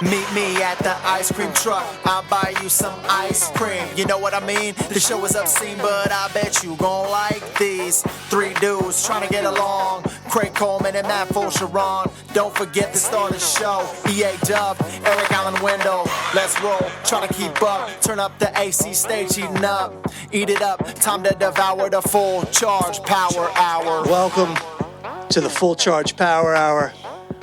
Meet me at the ice cream truck. I'll buy you some ice cream. You know what I mean? The show is obscene, but I bet you gon' like these three dudes trying to get along. Craig Coleman and Matt Fulchiron. Don't forget to start the show. EA Dub, Eric Allen Window. Let's roll, try to keep up. Turn up the AC stage, heating up. Eat it up, time to devour the full charge power hour. Welcome to the Full Charge Power Hour.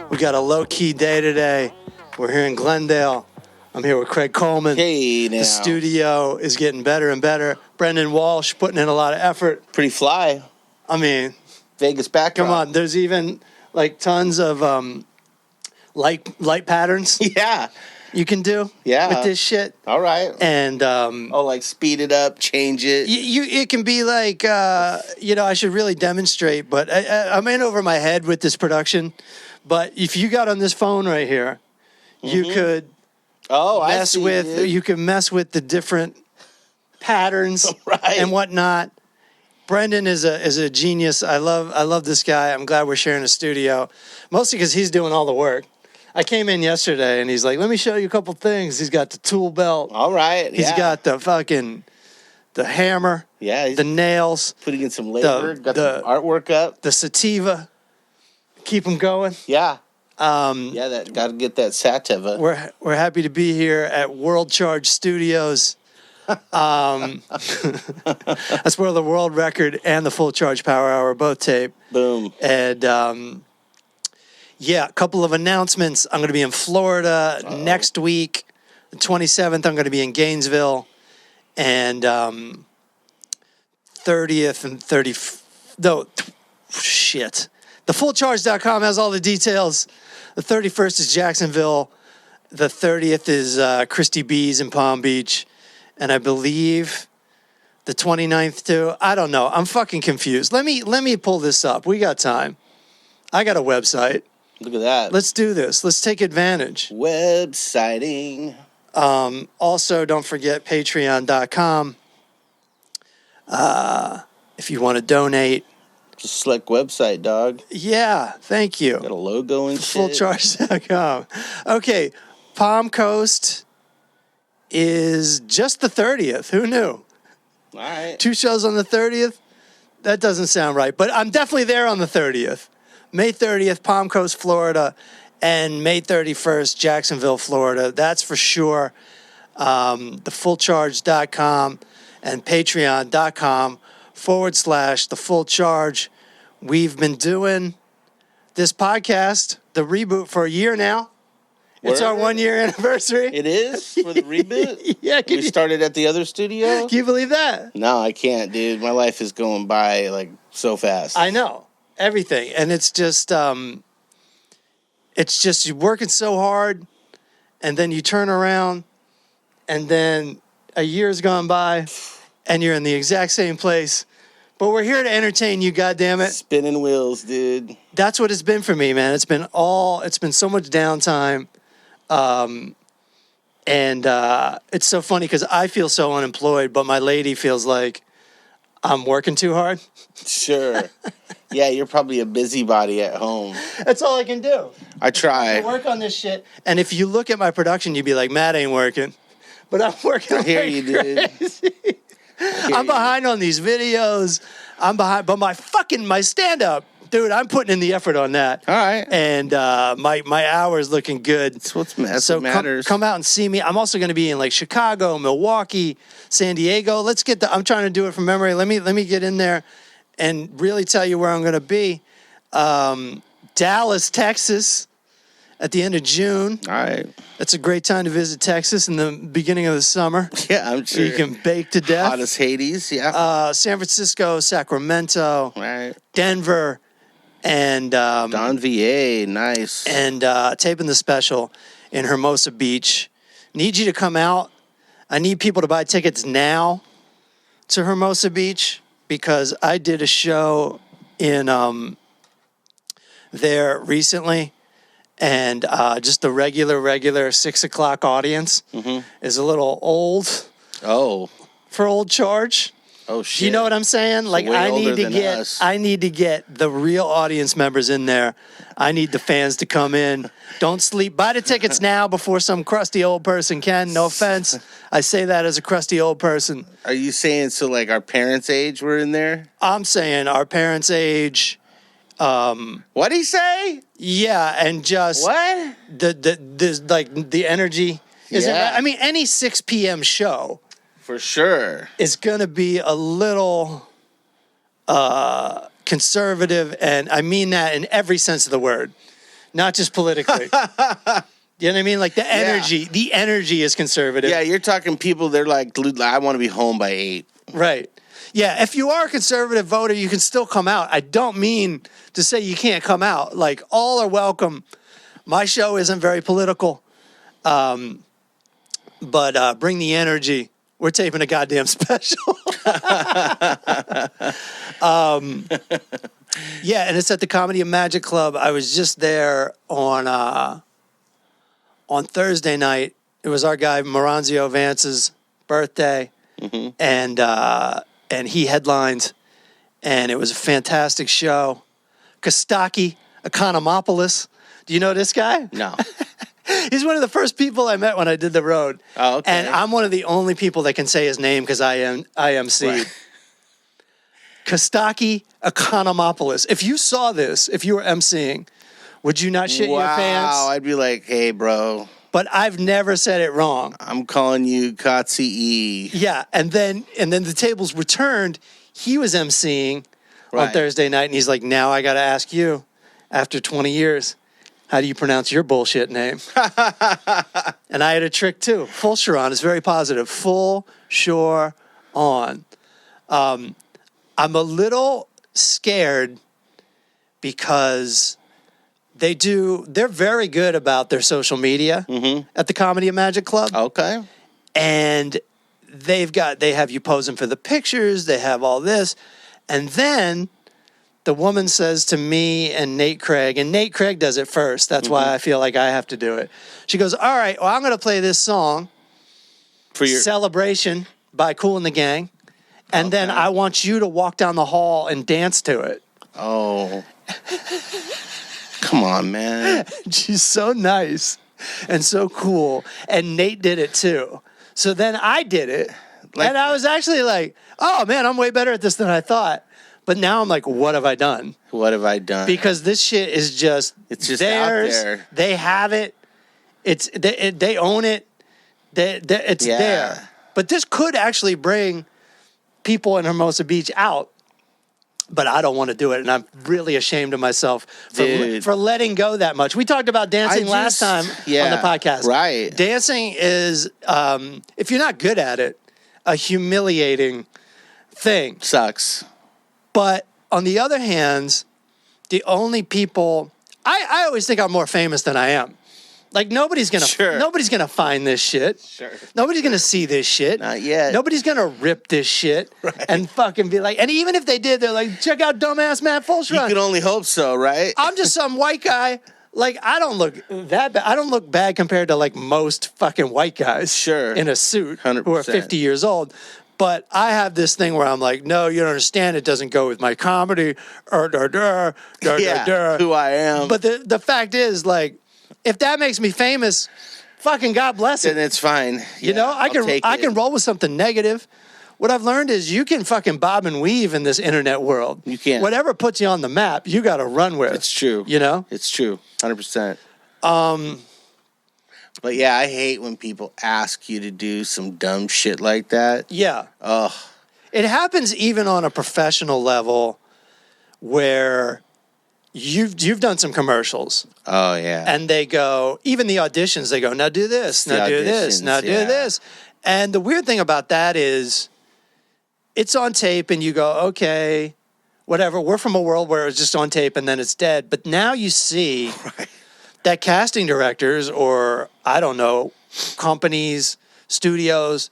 We got a low-key day today. We're here in Glendale. I'm here with Craig Coleman. Hey, now. The studio is getting better and better. Brendan Walsh putting in a lot of effort. Pretty fly. I mean, Vegas backdrop. come on. There's even like tons of light patterns Yeah. you can do with this shit. All right. And like speed it up, change it. it can be like I should really demonstrate, but I'm in over my head with this production. But if you got on this phone right here, you could you can mess with the different patterns and whatnot. Brendan is a genius. I love this guy. I'm glad we're sharing a studio, mostly because he's doing all the work. I came in yesterday and he's like, "Let me show you a couple things." He's got the tool belt. All right. He's got the hammer. Yeah. He's the nails. putting in some labor. Got the artwork up. The sativa. Keep him going. Yeah. That got to get that sativa. We're happy to be here at World Charge Studios. That's where the world record and the Full Charge Power Hour both tape. Boom. And a couple of announcements. I'm going to be in Florida next week. The 27th, I'm going to be in Gainesville. And 30th and 30th. No, shit. TheFullCharge.com has all the details. The 31st is Jacksonville. The 30th is Christy B's in Palm Beach. And I believe the 29th too. I don't know. I'm fucking confused. Let me pull this up. We got time. I got a website. Look at that. Let's do this. Let's take advantage. Websiting. Also, don't forget Patreon.com. If you want to donate. Just select website, dog. Yeah, thank you. Got a logo and shit. Fullcharge.com. Okay, Palm Coast is just the 30th. Who knew? All right. 2 shows on the 30th? That doesn't sound right, but I'm definitely there on the 30th. May 30th, Palm Coast, Florida, and May 31st, Jacksonville, Florida. That's for sure. TheFullCharge.com and Patreon.com/TheFullCharge. We've been doing this podcast, the reboot, for a year now. It's our 1 year anniversary. It is for the reboot? Yeah. We started at the other studio? Can you believe that? No, I can't, dude. My life is going by like so fast. I know. Everything. And it's just you're working so hard, and then you turn around, and then a year's gone by, and you're in the exact same place. But we're here to entertain you, goddammit. Spinning wheels, dude. That's what it's been for me, man. It's been so much downtime. It's so funny because I feel so unemployed, but my lady feels like I'm working too hard. Sure. Yeah, you're probably a busybody at home. That's all I can do. I try. I work on this shit. And if you look at my production, you'd be like, Matt ain't working. But I'm working. I hear you, dude. I'm behind on these videos. I'm behind, but my stand-up, dude, I'm putting in the effort on that. All right. And my hour's looking good. That's what matters. Come out and see me. I'm also going to be in like Chicago, Milwaukee, San Diego. I'm trying to do it from memory. Let me get in there and really tell you where I'm going to be. Dallas, Texas, at the end of June. All right. That's a great time to visit Texas in the beginning of the summer. Yeah, I'm sure. You can bake to death. Hot as Hades, yeah. San Francisco, Sacramento, right. Denver, and Don VA, nice. And taping the special in Hermosa Beach. Need you to come out. I need people to buy tickets now to Hermosa Beach because I did a show in there recently. And just the regular 6 o'clock audience is a little old. Oh. For Old Charge. Oh shit! You know what I'm saying? Like way I need older to than get us. I need to get the real audience members in there. I need the fans to come in. Don't sleep. Buy the tickets now before some crusty old person can. No offense. I say that as a crusty old person. Are you saying so like our parents' age were in there? I'm saying our parents' age. What'd he say? Yeah, and just What? the energy. Is Yeah. I mean, any 6 p.m. show For sure. is going to be a little conservative, and I mean that in every sense of the word, not just politically. You know what I mean? Like the energy is conservative. Yeah, you're talking people. They're like, I want to be home by 8. Right. Yeah, if you are a conservative voter, you can still come out. I don't mean to say you can't come out. Like, all are welcome. My show isn't very political, but bring the energy. We're taping a goddamn special. Yeah, and it's at the Comedy and Magic Club. I was just there on Thursday night. It was our guy Moranzio Vance's birthday, and he headlined, and it was a fantastic show. Kostaki Economopoulos. Do you know this guy? No. He's one of the first people I met when I did the road. Oh, okay. And I'm one of the only people that can say his name because I IMC. Right. Kostaki Economopoulos. If you saw this, if you were MCing, would you not shit your pants? Wow, I'd be like, hey, bro. But I've never said it wrong. I'm calling you Kotze E. Yeah, and then the tables were turned. He was MCing on Right. Thursday night, and he's like, now I got to ask you, after 20 years, how do you pronounce your bullshit name? And I had a trick too. Fulchiron is very positive. Fulchiron. I'm a little scared because they're very good about their social media at the Comedy and Magic Club. Okay. And they have you posing for the pictures, they have all this. And then the woman says to me and Nate Craig does it first. That's why I feel like I have to do it. She goes, all right, well, I'm going to play this song, For your Celebration by Kool and the Gang. And then I want you to walk down the hall and dance to it. Oh. Come on, man. She's so nice and so cool. And Nate did it too. So then I did it. And I was actually like, oh man, I'm way better at this than I thought. But now I'm like, what have I done? What have I done? Because this shit is just It's just theirs. out there. They have it. They own it. It's there. But this could actually bring people in Hermosa Beach out. But I don't want to do it, and I'm really ashamed of myself for letting go that much. We talked about dancing last time on the podcast. Right. Dancing is, if you're not good at it, a humiliating thing. Sucks. But on the other hand, the only people I always think I'm more famous than I am. Like nobody's gonna find this shit. Sure. Nobody's gonna see this shit. Not yet. Nobody's gonna rip this shit and fucking be like. And even if they did, they're like, check out dumbass Matt Fulchiron. You can only hope so, right? I'm just some white guy. Like I don't look that bad. I don't look bad compared to like most fucking white guys. Sure. In a suit 100%. who are 50 years old. But I have this thing where I'm like, no, you don't understand. It doesn't go with my comedy. Who I am. But the fact is, like, if that makes me famous, fucking God bless it. Then it's fine. You know, I can roll with something negative. What I've learned is you can fucking bob and weave in this internet world. You can. Whatever puts you on the map, you got to run with. It's true. You know? It's true. 100%. But yeah, I hate when people ask you to do some dumb shit like that. Yeah. Ugh. It happens even on a professional level where you've done some commercials. Oh, yeah. And they go, even the auditions, they go, now do this, now do this, now do this. And the weird thing about that is it's on tape and you go, okay, whatever. We're from a world where it's just on tape and then it's dead. But now you see that casting directors or, I don't know, companies, studios,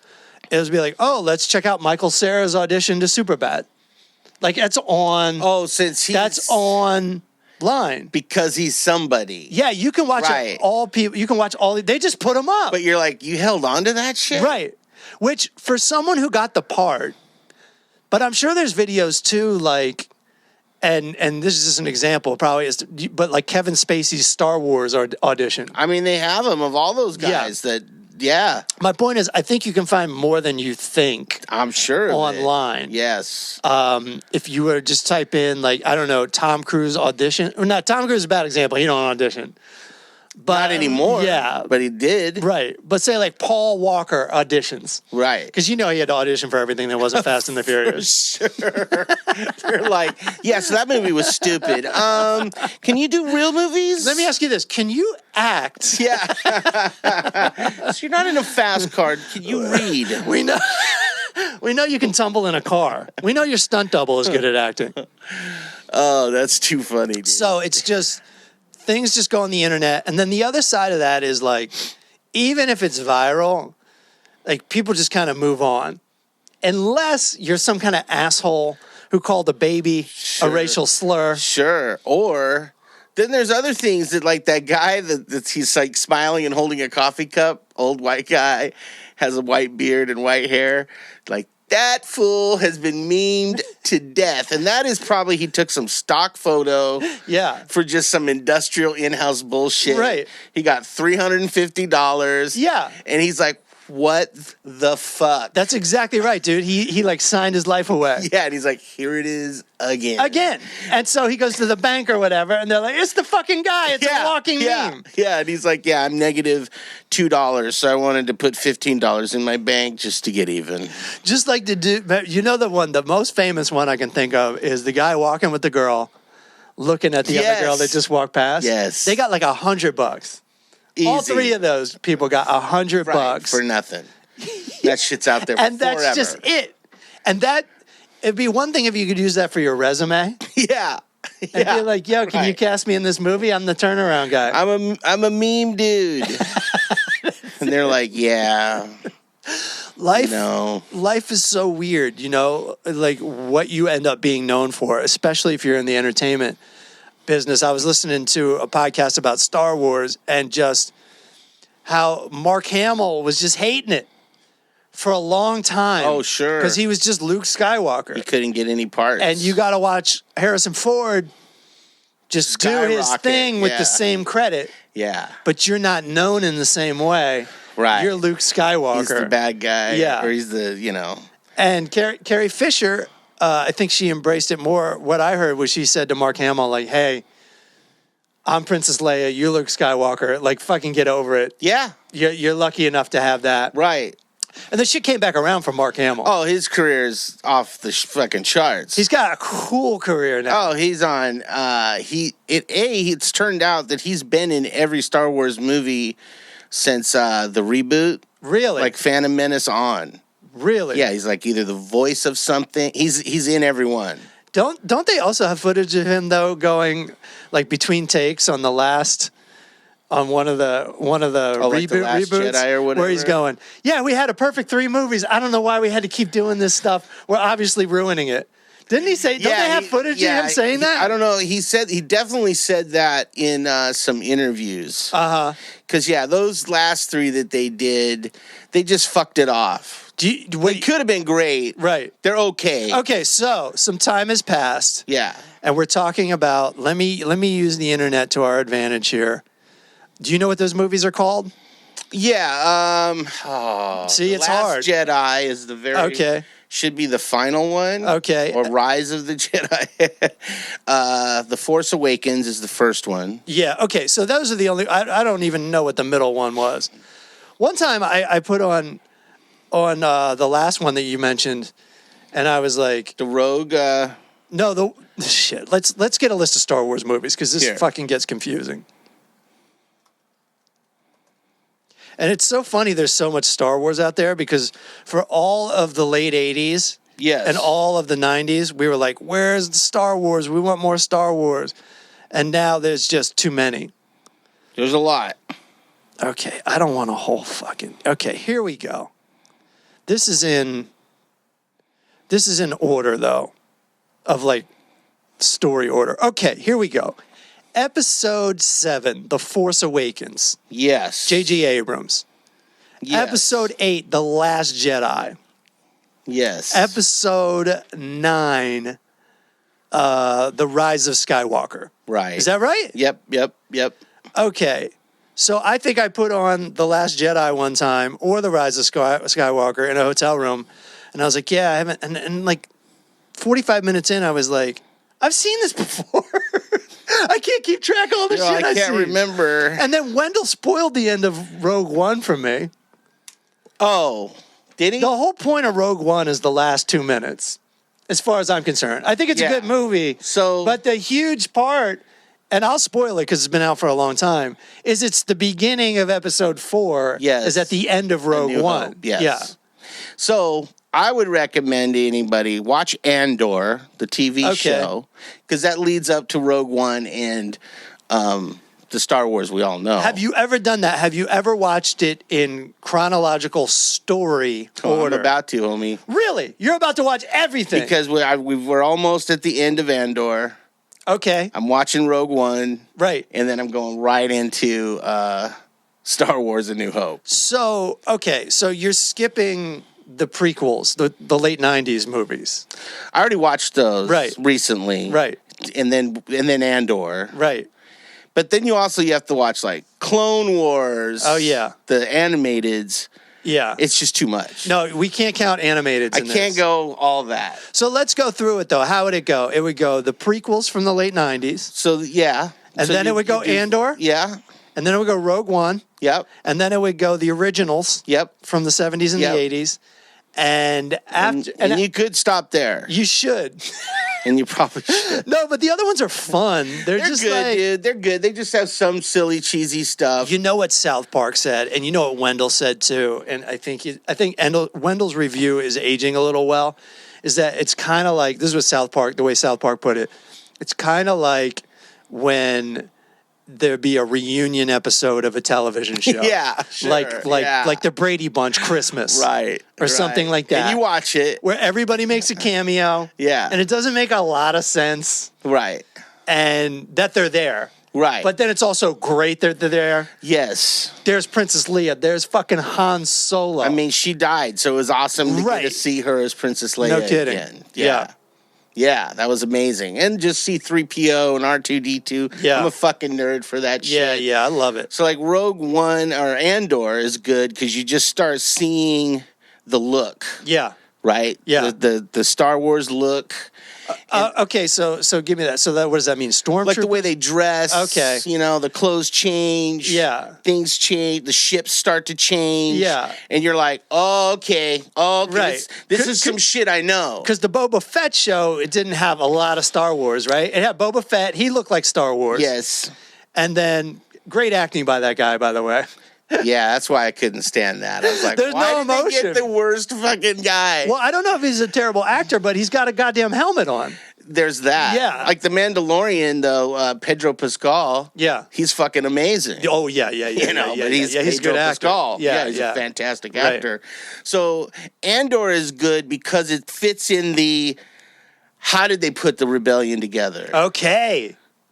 it'll be like, oh, let's check out Michael Cera's audition to Superbad. Like, that's on. Oh, since he's... That's online. Because he's somebody. Yeah, you can watch it, all people. You can watch all. They just put them up. But you're like, you held on to that shit? Right. Which, for someone who got the part, But I'm sure there's videos too, like, and this is just an example, probably is, but like Kevin Spacey's Star Wars audition. I mean, they have them of all those guys that. Yeah. My point is, I think you can find more than you think. I'm sure of online. It. Yes. If you were to just type in, like, I don't know, Tom Cruise audition. Or not, Tom Cruise is a bad example. He don't audition. But, not anymore. Yeah. But he did. Right. But say, like, Paul Walker auditions. Right. Because you know he had to audition for everything that wasn't Fast and the Furious. For sure. You're like, yeah, so that movie was stupid. Can you do real movies? Let me ask you this. Can you act? Yeah. So you're not in a fast car. Can you read? We know you can tumble in a car. We know your stunt double is good at acting. Oh, that's too funny, dude. So it's just... things just go on the internet. And then the other side of that is like, even if it's viral, like people just kind of move on. Unless you're some kind of asshole who called a baby a racial slur. Sure. Or then there's other things that like that guy that he's like smiling and holding a coffee cup, old white guy, has a white beard and white hair. Like, that fool has been memed to death. And that is probably he took some stock photo for just some industrial in-house bullshit. Right. He got $350. Yeah. And he's like, what the fuck? That's exactly right, dude. He like signed his life away. Yeah, and he's like, here it is again. Again. And so he goes to the bank or whatever, and they're like, it's the fucking guy. It's a walking meme. Yeah, and he's like, yeah, I'm negative $2, so I wanted to put $15 in my bank just to get even. Just like the dude, you know the most famous one I can think of is the guy walking with the girl, looking at the other girl that just walked past. Yes. They got like $100. Easy. All three of those people got $100 for nothing. That shit's out there and forever. That's just it. And it'd be one thing if you could use that for your resume. Yeah. And be like, yo, can you cast me in this movie? I'm the turnaround guy. I'm a meme dude. And they're like, yeah. Life is so weird, you know, like what you end up being known for, especially if you're in the entertainment business. I was listening to a podcast about Star Wars and just how Mark Hamill was just hating it for a long time. Oh, sure. Because he was just Luke Skywalker. He couldn't get any parts. And you got to watch Harrison Ford just do his thing with the same credit. Yeah. But you're not known in the same way. Right. You're Luke Skywalker. He's the bad guy. Yeah. Or he's the, you know. And Carrie Fisher, I think she embraced it more. What I heard was she said to Mark Hamill, like, hey, I'm Princess Leia, you're Luke Skywalker. Like, fucking get over it. Yeah. You're lucky enough to have that. Right. And the shit came back around for Mark Hamill. Oh, his career's off the fucking charts. He's got a cool career now. Oh, he's on. It's turned out that he's been in every Star Wars movie since the reboot. Really? Like Phantom Menace on. Really? Yeah, he's like either the voice of something. He's in every one. Don't they also have footage of him though going like between takes on the last on one of the like the Last reboots Jedi or whatever? where he's going, yeah, we had a perfect 3 movies. I don't know why we had to keep doing this stuff. We're obviously ruining it. Didn't he say? Don't they have footage of him saying that? I don't know. He definitely said that in some interviews. Because those last 3 that they did, they just fucked it off. They could have been great. Right. They're okay. Okay, so some time has passed. Yeah. And we're talking about let me use the internet to our advantage here. Do you know what those movies are called? Yeah. See, it's Last hard. Jedi is the very should be the final one. Okay. Or Rise of the Jedi. The Force Awakens is the first one. Yeah. Okay. So those are the only. I don't even know what the middle one was. One time I put on the last one that you mentioned, and I was like, the Rogue. No, shit. Let's get a list of Star Wars movies because this fucking gets confusing. And it's so funny there's so much Star Wars out there because for all of the late 80s and all of the 90s, we were like, where's the Star Wars? We want more Star Wars. And now there's just too many. There's a lot. Okay, I don't want a whole fucking... Okay, here we go. This is in order, though, of like story order. Okay, here we go. Episode 7, The Force Awakens. Yes. J.J. Abrams. Yes. Episode 8, The Last Jedi. Yes. Episode 9, The Rise of Skywalker. Right. Is that right? Yep. Okay. So I think I put on The Last Jedi one time or The Rise of Skywalker in a hotel room. And I was like, yeah, I haven't. And like 45 minutes in, I was like, I've seen this before. I can't keep track of all the shit I can't see. remember. And then Wendell spoiled the end of Rogue One for me. Oh, did he? The whole point of Rogue One is the last 2 minutes, as far as I'm concerned. I think it's a good movie. But the huge part, and I'll spoil it because it's been out for a long time, is it's the beginning of episode 4. Yes. Is at the end of Rogue One. Hope. Yes. Yeah. So I would recommend to anybody watch Andor, the TV show, because that leads up to Rogue One and the Star Wars we all know. Have you ever done that? Have you ever watched it in chronological story order? I'm about to, homie. Really? You're about to watch everything? Because we're almost at the end of Andor. Okay. I'm watching Rogue One. Right. And then I'm going right into Star Wars A New Hope. So you're skipping the prequels, the late 90s movies. I already watched those recently. Right. And then Andor. Right. But then you have to watch like Clone Wars. Oh yeah. The animateds. Yeah. It's just too much. No, we can't count animated. I can't go all that. So let's go through it though. How would it go? It would go the prequels from the late 90s. So yeah. And then it would go Andor. Yeah. And then it would go Rogue One. Yep. And then it would go the originals. Yep. From the 70s and the 80s. And after and you could stop there. You should. And you probably should. No, but the other ones are fun. They're just good, like, dude. They're good. They just have some silly, cheesy stuff. You know what South Park said, and you know what Wendell said too. And I think Wendell's review is aging a little well. Is that it's kind of like, this is what South Park, the way South Park put it. It's kind of like when there'd be a reunion episode of a television show. Yeah, sure. Like the Brady Bunch Christmas. Right. Or something like that. And you watch it. Where everybody makes a cameo. Yeah. And it doesn't make a lot of sense. Right. And that they're there. Right. But then it's also great that they're there. Yes. There's Princess Leia. There's fucking Han Solo. I mean, she died, so it was awesome to get to see her as Princess Leia no kidding. again. Yeah, that was amazing. And just C-3PO and R2-D2. Yeah. I'm a fucking nerd for that shit. Yeah, I love it. So like Rogue One or Andor is good because you just start seeing the look. Yeah. Right? Yeah. The Star Wars look. Okay, so give me that. So what does that mean? Stormtroopers? Like the way they dress. Okay. You know, the clothes change. Yeah. Things change. The ships start to change. Yeah. And you're like, oh, okay. Right. This is some shit I know. Because the Boba Fett show, it didn't have a lot of Star Wars, right? It had Boba Fett. He looked like Star Wars. Yes. And then, great acting by that guy, by the way. Yeah, that's why I couldn't stand that. I was like, There's why no did they emotion. get the worst fucking guy? Well, I don't know if he's a terrible actor, but he's got a goddamn helmet on. There's that. Yeah. Like the Mandalorian, though, Pedro Pascal. Yeah. He's fucking amazing. Oh, yeah. You know, but he's a Pedro good actor. Pascal. Yeah, he's a fantastic actor. So Andor is good because it fits in the, how did they put the rebellion together?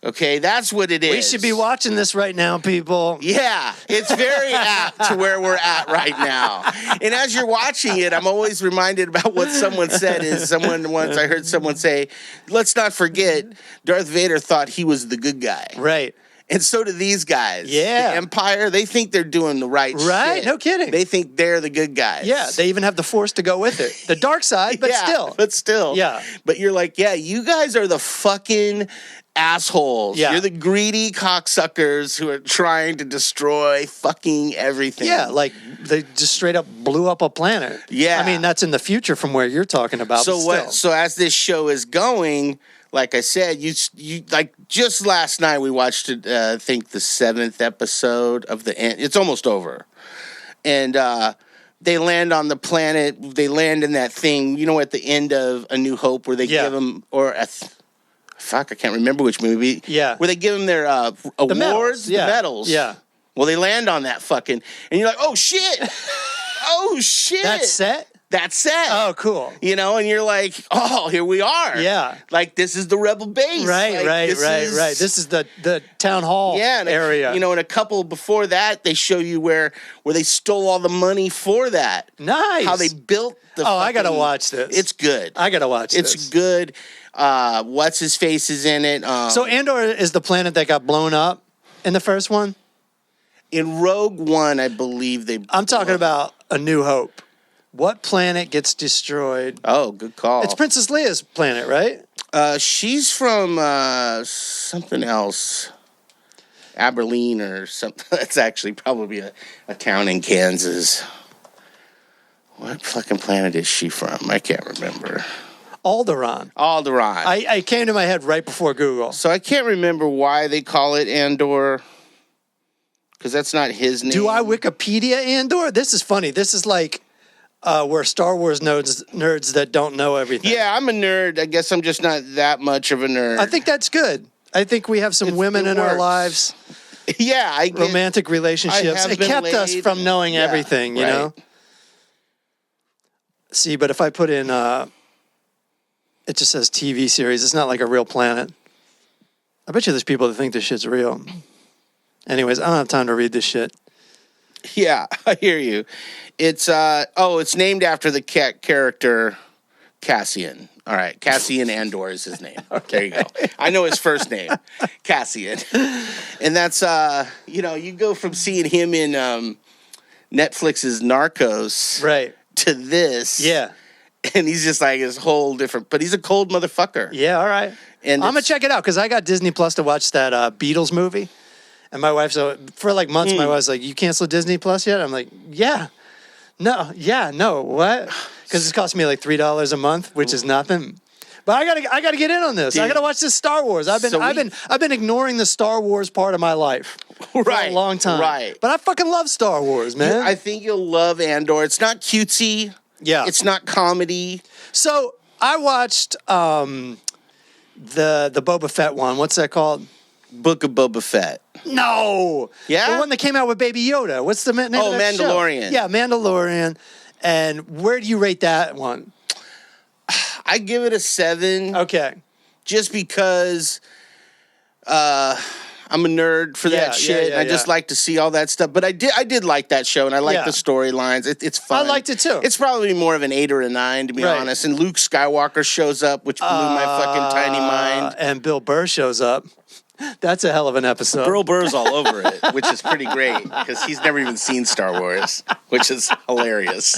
Okay, that's what it is. We should be watching this right now, people. Yeah, it's very apt to where we're at right now. And as you're watching it, I'm always reminded about what someone said. I heard someone say, let's not forget, Darth Vader thought he was the good guy. Right. And so do these guys. Yeah. The Empire, they think they're doing the right shit. Right, no kidding. They think they're the good guys. Yeah, they even have the Force to go with it. The dark side, but still. But still. Yeah. But you're like, yeah, you guys are the fucking assholes. Yeah. You're the greedy cocksuckers who are trying to destroy fucking everything. Yeah, like they just straight up blew up a planet. Yeah. I mean, that's in the future from where you're talking about. So as this show is going, like I said, you like just last night we watched it, I think the 7th episode of the end. It's almost over. And they land on the planet. They land in that thing, you know, at the end of A New Hope where they give them, I can't remember which movie. Yeah. Where they give them their awards, the medals. Yeah. Well, they land on that fucking, and you're like, oh shit. Oh shit. That's set? that set. Oh, cool. You know, and you're like, oh, here we are. Yeah. Like, this is the rebel base. Right, like, right. This is the town hall area. You know, and a couple before that, they show you where they stole all the money for that. Nice. How they built the I got to watch this. It's good. I got to watch this. It's good. What's his face is in it. So Andor is the planet that got blown up in the first one? In Rogue One, I believe I'm talking about A New Hope. What planet gets destroyed? Oh, good call. It's Princess Leia's planet, right? She's from something else. Abilene or something. That's actually probably a town in Kansas. What fucking planet is she from? I can't remember. Alderaan. I came to my head right before Google. So I can't remember why they call it Andor. Because that's not his name. Do I Wikipedia Andor? This is funny. This is like we're Star Wars nerds that don't know everything. Yeah, I'm a nerd. I guess I'm just not that much of a nerd. I think that's good. I think we have some women in our lives. Yeah, romantic relationships. It kept us from knowing everything, you know? See, but if I put in, it just says TV series. It's not like a real planet. I bet you there's people that think this shit's real. Anyways, I don't have time to read this shit. Yeah, I hear you. It's it's named after the character Cassian. All right, Cassian Andor is his name. Okay. There you go. I know his first name, Cassian. And that's you go from seeing him in Netflix's Narcos to this. Yeah. And he's just like his whole different, but he's a cold motherfucker. Yeah, all right. And I'm going to check it out because I got Disney Plus to watch that Beatles movie. And my wife, for like months, my wife's like, you canceled Disney Plus yet? I'm like, no, what? Because it's costing me like $3 a month, which is nothing. But I gotta get in on this. Dude. I gotta watch this Star Wars. I've been ignoring the Star Wars part of my life for a long time. Right. But I fucking love Star Wars, man. I think you'll love Andor. It's not cutesy. Yeah. It's not comedy. So I watched the Boba Fett one. What's that called? Book of Boba Fett. No. Yeah? The one that came out with Baby Yoda. What's the name of that Mandalorian. Show? Yeah, Mandalorian. And where do you rate that one? I give it a 7. Okay. Just because I'm a nerd for that shit. I just like to see all that stuff. But I did like that show, and I like the storylines. It's fun. I liked it too. It's probably more of an 8 or a 9, to be honest. And Luke Skywalker shows up, which blew my fucking tiny mind. And Bill Burr shows up. That's a hell of an episode. Bill Burr's all over it, which is pretty great because he's never even seen Star Wars, which is hilarious.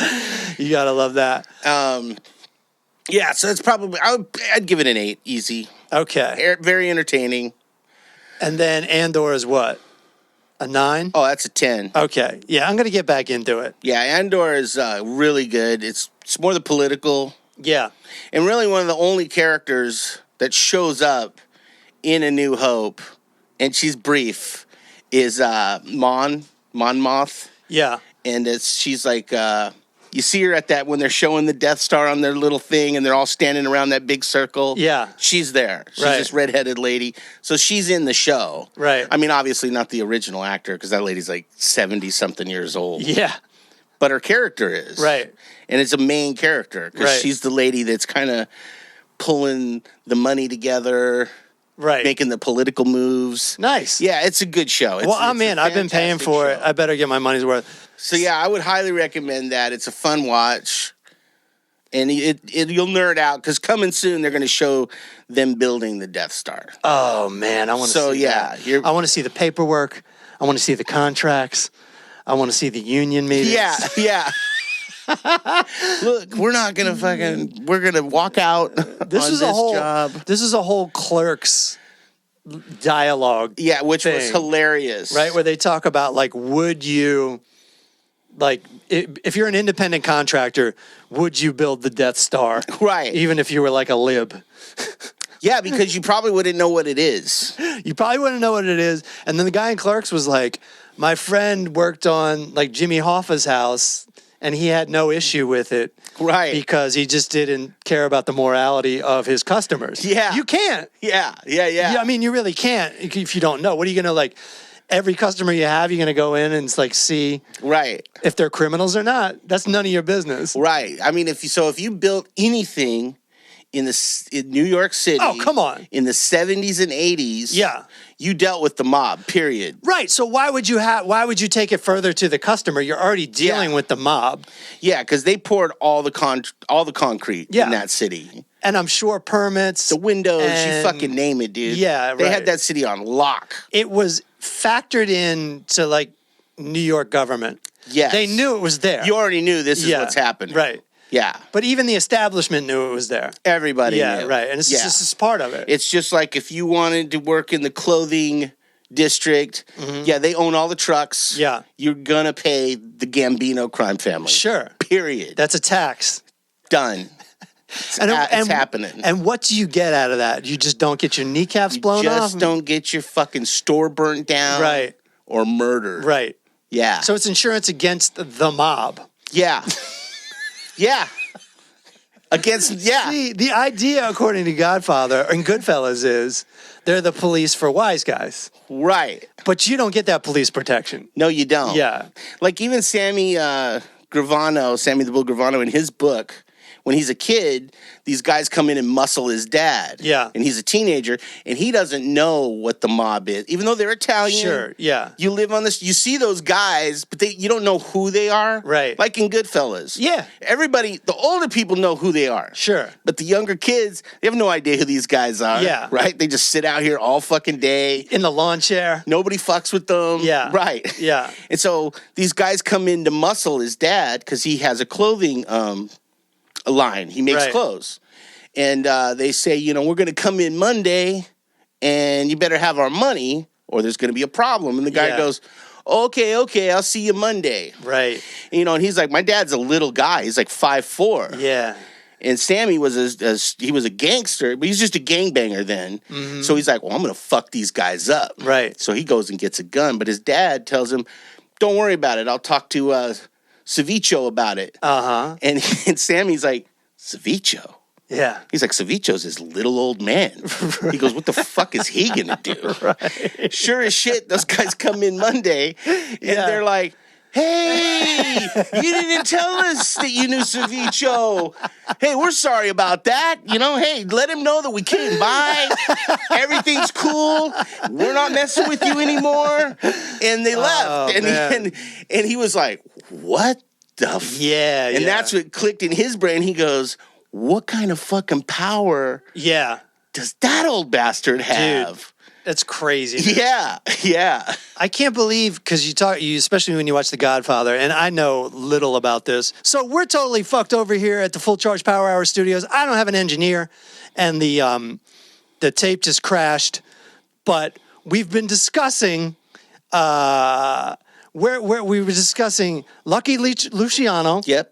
You gotta love that. Yeah, so it's probably I'd give it an 8, easy. Okay. Very entertaining. And then Andor is what? A 9? Oh, that's a 10. Okay. Yeah, I'm gonna get back into it. Yeah, Andor is really good. It's more the political. Yeah. And really one of the only characters that shows up in A New Hope, and she's brief, is Mon Moth. Yeah. And she's like, you see her at that when they're showing the Death Star on their little thing, and they're all standing around that big circle. Yeah. She's there. She's this redheaded lady. So she's in the show. Right. I mean, obviously not the original actor, because that lady's like 70-something years old. Yeah. But her character is. Right. And it's a main character, because she's the lady that's kind of pulling the money together. Right. Making the political moves. Nice. Yeah, it's a good show. I'm in. I've been paying for it. I better get my money's worth. So yeah, I would highly recommend that. It's a fun watch. And you'll nerd out because coming soon they're going to show them building the Death Star. Oh man, I want to see that. I want to see the paperwork. I want to see the contracts. I want to see the union meetings. Yeah. Look, we're not gonna we're gonna walk out this on is this job. This is a whole Clerks dialogue. Yeah, which was hilarious. Right, where they talk about like, would you, like, if you're an independent contractor, would you build the Death Star? Right. Even if you were like a lib. Yeah, because you probably wouldn't know what it is. You probably wouldn't know what it is. And then the guy in Clerks was like, my friend worked on like Jimmy Hoffa's house, and he had no issue with it. Right. Because he just didn't care about the morality of his customers. Yeah. You can't. Yeah. I mean, you really can't if you don't know. What are you going to like? every customer you have, you're going to go in and it's like see Right. if they're criminals or not. That's none of your business. Right. I mean, if you built anything in New York City, Oh, come on. in the 70s and 80s, Yeah. you dealt with the mob. Period. Right. So why would you take it further to the customer? You're already dealing with the mob. Yeah, because they poured all the concrete Yeah. in that city. And I'm sure permits, The windows, and you fucking name it, dude. Yeah, They right. had that city on lock. It was factored in to like New York government. Yes. They knew it was there. You already knew this is Yeah, what's happening. Right. Yeah. But even the establishment knew it was there. Everybody Yeah, knew. right. And it's just part of it. It's just like if you wanted to work in the clothing district, yeah, they own all the trucks. Yeah. You're going to pay the Gambino crime family. Sure. Period. That's a tax. Done. It's happening. And what do you get out of that? You just don't get your kneecaps blown off? Just don't get your fucking store burnt down. Right. Or murdered. Right. Yeah. So it's insurance against the mob. Yeah. Yeah. See, the idea, according to Godfather and Goodfellas, is they're the police for wise guys. Right. But you don't get that police protection. No, you don't. Yeah. Like even Sammy the Bull Gravano, in his book, when he's a kid, these guys come in and muscle his dad. Yeah. And he's a teenager, and he doesn't know what the mob is. Even though they're Italian. Sure, yeah. You live on this, you see those guys, but you don't know who they are. Right. Like in Goodfellas. Yeah. Everybody, the older people know who they are. Sure. But the younger kids, they have no idea who these guys are. Yeah. Right? They just sit out here all fucking day. In the lawn chair. Nobody fucks with them. Yeah. Right. Yeah. And so these guys come in to muscle his dad because he has a clothing a line. He makes Right. clothes. And they say, we're going to come in Monday and you better have our money or there's going to be a problem. And the guy Yeah. goes, okay, I'll see you Monday. Right. And he's like, my dad's a little guy. He's like 5'4". Yeah. And Sammy was he was a gangster, but he's just a gangbanger then. Mm-hmm. So he's like, well, I'm going to fuck these guys up. Right. So he goes and gets a gun. But his dad tells him, don't worry about it. I'll talk to Cevicho about it. Uh-huh. And Sammy's like, Cevicho? Yeah. He's like, Cevicho's this little old man. Right. He goes, what the fuck is he going to do? Right. Sure as shit, those guys come in Monday, and they're like, hey, you didn't tell us that you knew Cevicho. Hey, we're sorry about that. Hey, let him know that we came by. Everything's cool. We're not messing with you anymore. And they left. And he was like, what the Yeah. And that's what clicked in his brain. He goes, what kind of fucking power does that old bastard have? Dude, that's crazy. Yeah. I can't believe, because you especially when you watch The Godfather, and I know little about this. So we're totally fucked over here at the Full Charge Power Hour studios. I don't have an engineer, and the tape just crashed. But we've been discussing where we were discussing Lucky Luciano. Yep.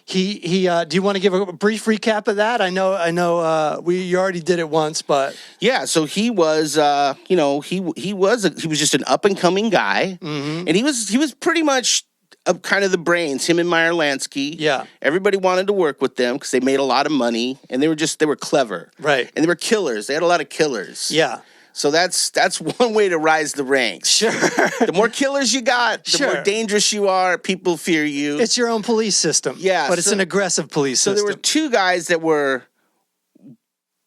He do you want to give a brief recap of that? I know you already did it once, but yeah, so he was he was just an up and coming guy. Mm-hmm. And he was pretty much kind of the brains, him and Meyer Lansky. Yeah. Everybody wanted to work with them because they made a lot of money and they were clever. Right. And they were killers. They had a lot of killers. Yeah. So that's one way to rise the ranks. Sure. The more killers you got, the more dangerous you are. People fear you. It's your own police system. Yeah. But it's an aggressive police system. So there were two guys that were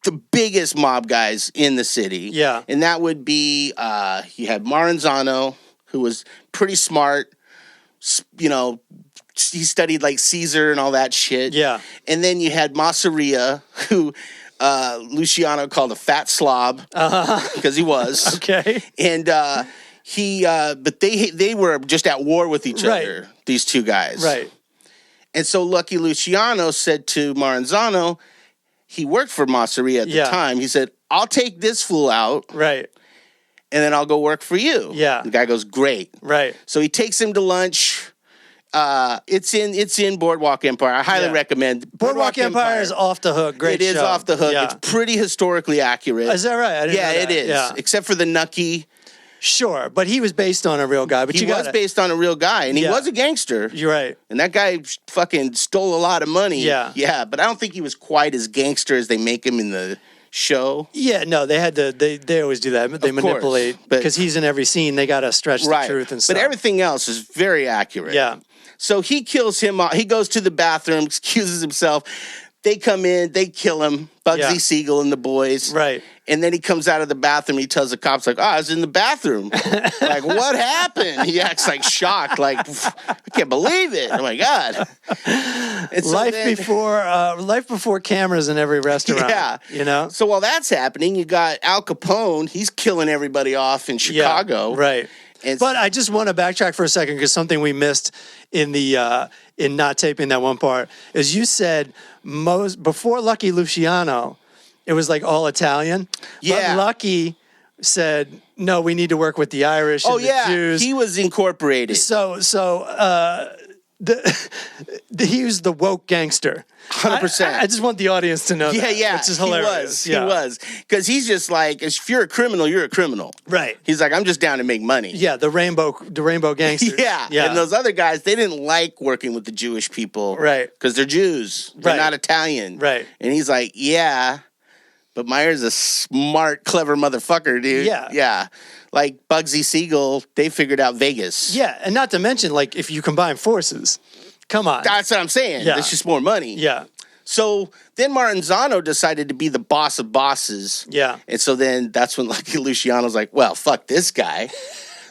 the biggest mob guys in the city. Yeah. And that would be, you had Maranzano, who was pretty smart. He studied like Caesar and all that shit. Yeah. And then you had Masseria, who... Luciano called a fat slob because he was okay, and but they were just at war with each other. These two guys, right? And so Lucky Luciano said to Maranzano, he worked for Masseria at the time. He said, "I'll take this fool out, right, and then I'll go work for you." Yeah, the guy goes, "Great." Right. So he takes him to lunch. It's in Boardwalk Empire. I highly recommend. Boardwalk Empire is off the hook. Great show. It is off the hook. Yeah. It's pretty historically accurate. Is that right? I didn't know that. It is. Yeah. Except for the Nucky. Sure, but he was based on a real guy. But he was based on a real guy, and he was a gangster. You're right. And that guy fucking stole a lot of money. Yeah. Yeah, but I don't think he was quite as gangster as they make him in the show. Yeah, no, they had to. They always do that. They manipulate because he's in every scene. They got to stretch the truth and stuff. But everything else is very accurate. Yeah. So he kills him. He goes to the bathroom, excuses himself. They come in, they kill him. Bugsy Siegel and the boys. Right. And then he comes out of the bathroom. He tells the cops, like, I was in the bathroom. Like, what happened? He acts like shocked. Like, I can't believe it. Oh, my God. And so life before cameras in every restaurant. Yeah. You know? So while that's happening, you got Al Capone. He's killing everybody off in Chicago. Yeah, right. But I just want to backtrack for a second because something we missed in the in not taping that one part is you said before Lucky Luciano, it was like all Italian. Yeah. But Lucky said, no, we need to work with the Irish and the Jews. He was incorporated. He was the woke gangster. 100%. I just want the audience to know that. Yeah. Which is hilarious. He was. Because he's just like, if you're a criminal, you're a criminal. Right. He's like, I'm just down to make money. Yeah, the rainbow gangsters. Yeah. And those other guys, they didn't like working with the Jewish people. Right. Because they're Jews. They're not Italian. Right. And he's like, yeah, but Meyer's a smart, clever motherfucker, dude. Yeah. Yeah. Like Bugsy Siegel, they figured out Vegas. Yeah, and not to mention, like, if you combine forces, come on. That's what I'm saying. Yeah. It's just more money. Yeah. So then Maranzano decided to be the boss of bosses. Yeah. And so then that's when Lucky Luciano's like, well, fuck this guy.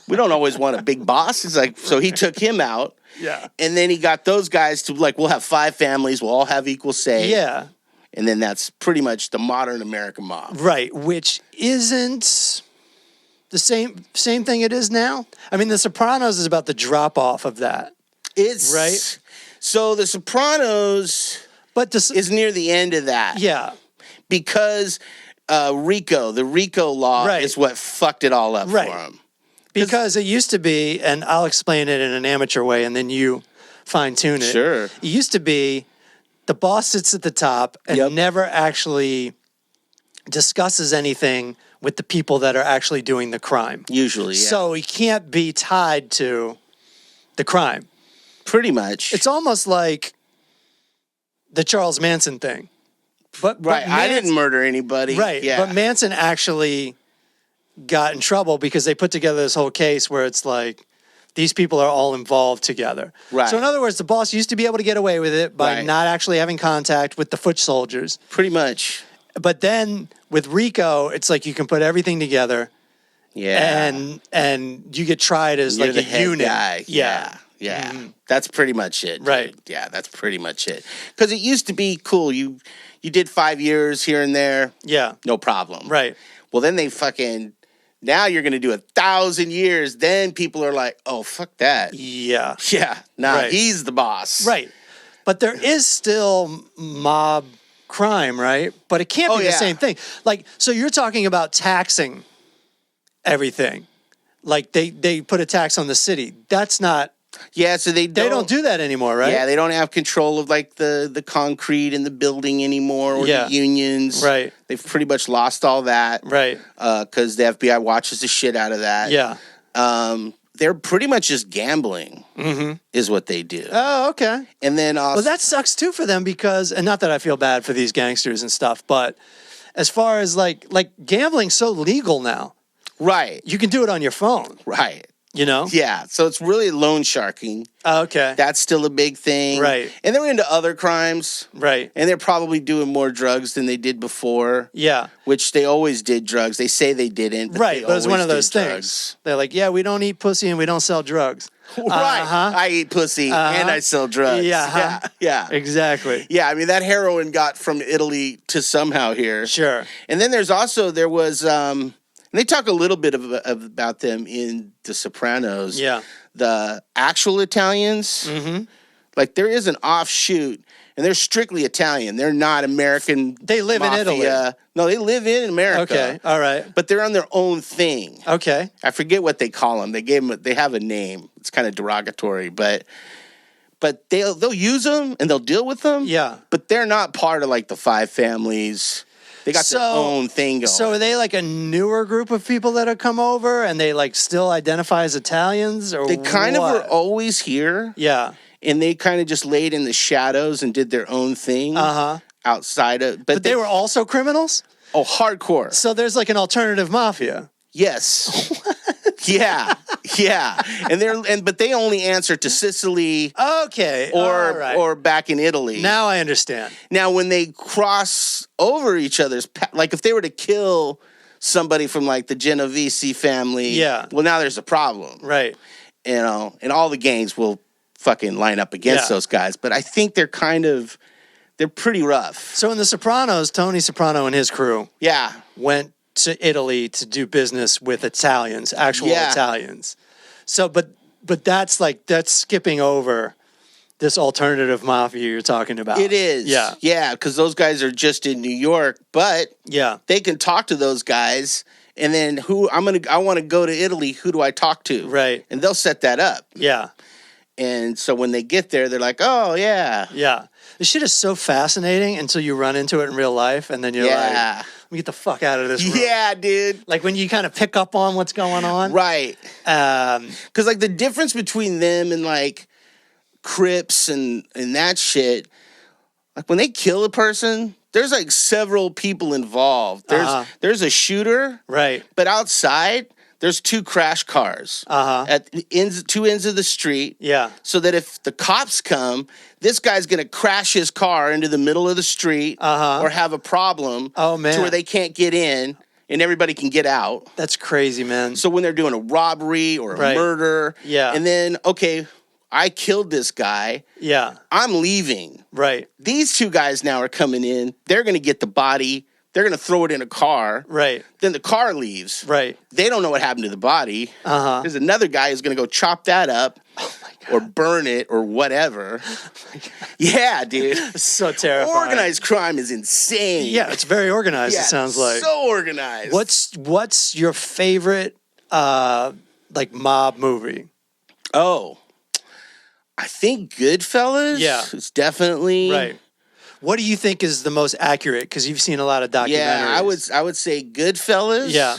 We don't always want a big boss. He's like, so he took him out. Yeah. And then he got those guys to like, we'll have 5 families. We'll all have equal say. Yeah. And then that's pretty much the modern American mob. Right, which isn't the same thing it is now. I mean, The Sopranos is about the drop-off of that. It's right. So The Sopranos is near the end of that. Yeah. Because the RICO law is what fucked it all up for him. Because it used to be, and I'll explain it in an amateur way and then you fine-tune it. Sure. It used to be the boss sits at the top and never actually discusses anything with the people that are actually doing the crime. Usually, yeah. So he can't be tied to the crime. Pretty much. It's almost like the Charles Manson thing. But I didn't murder anybody. Right. Yeah. But Manson actually got in trouble because they put together this whole case where it's like, these people are all involved together. Right. So in other words, the boss used to be able to get away with it by not actually having contact with the foot soldiers. Pretty much. But then with RICO, it's like you can put everything together. Yeah. And you get tried as You're like the a head unit. guy. Yeah. Mm-hmm. That's pretty much it. Right. Yeah, that's pretty much it. Because it used to be cool. You did 5 years here and there. Yeah. No problem. Right. Well, then they now you're going to do 1,000 years. Then people are like, oh, fuck that. Yeah. Yeah. Nah, he's the boss. Right. But there is still mob crime, right? But it can't be the same thing. Like, so you're talking about taxing everything. Like they put a tax on the city. That's not. Yeah, so they don't do that anymore, right? Yeah, they don't have control of like the concrete and the building anymore or the unions. Right. They've pretty much lost all that. Right. Because the FBI watches the shit out of that. Yeah. They're pretty much just gambling is what they do. Oh, okay. And then also, well, that sucks too for them because, and not that I feel bad for these gangsters and stuff, but as far as like gambling's so legal now. Right. You can do it on your phone. Right. You know? Yeah. So it's really loan sharking. Oh, okay. That's still a big thing. Right. And they're into other crimes. Right. And they're probably doing more drugs than they did before. Yeah. Which they always did drugs. They say they didn't. But right. But it's one of those things. Drugs. They're like, yeah, we don't eat pussy and we don't sell drugs. Right. I eat pussy and I sell drugs. Yeah. Yeah. Exactly. Yeah. I mean, that heroin got from Italy to somehow here. Sure. And then there was, and they talk a little bit about them in The Sopranos. Yeah. The actual Italians. Mm-hmm. Like, there is an offshoot, and they're strictly Italian. They're not American. They live in Italy. No, they live in America. Okay. All right. But they're on their own thing. Okay. I forget what they call them. They have a name. It's kind of derogatory, but they'll use them and they'll deal with them. Yeah. But they're not part of like the 5 families. They got their own thing going. So are they like a newer group of people that have come over and they like still identify as Italians or they kind of were always here. Yeah. And they kind of just laid in the shadows and did their own thing outside of. But they were also criminals? Oh, hardcore. So there's like an alternative mafia. Yes. Yeah. But they only answer to Sicily. Okay. Or back in Italy. Now I understand. Now, when they cross over each other's, like if they were to kill somebody from like the Genovese family, yeah. Well, now there's a problem, right? You know, and all the gangs will fucking line up against those guys. But I think they're pretty rough. So in The Sopranos, Tony Soprano and his crew, went to Italy to do business with Italians, actual Italians. So, but that's skipping over this alternative mafia you're talking about. It is. Yeah, because those guys are just in New York, but they can talk to those guys, and then I want to go to Italy, who do I talk to? Right. And they'll set that up. Yeah. And so when they get there, they're like, oh, yeah. Yeah. This shit is so fascinating until you run into it in real life, and then you're like, let me get the fuck out of this room. Yeah, dude. Like when you kind of pick up on what's going on. Right. Because like the difference between them and like Crips and that shit, like when they kill a person, there's like several people involved. There's a shooter. Right. But outside, there's 2 crash cars at the two ends of the street. Yeah. So that if the cops come, this guy's going to crash his car into the middle of the street or have a problem to where they can't get in and everybody can get out. That's crazy, man. So when they're doing a robbery or a murder, and then, okay, I killed this guy. Yeah. I'm leaving. Right. These 2 guys now are coming in. They're going to get the body. They're going to throw it in a car. Right. Then the car leaves. Right. They don't know what happened to the body. There's another guy who's going to go chop that up or burn it or whatever. Yeah, dude. It's so terrifying. Organized crime is insane. Yeah, it's very organized, it sounds like. So organized. What's your favorite like mob movie? Oh, I think Goodfellas. Yeah. It's definitely right. What do you think is the most accurate? Because you've seen a lot of documentaries. Yeah, I would say Goodfellas. Yeah.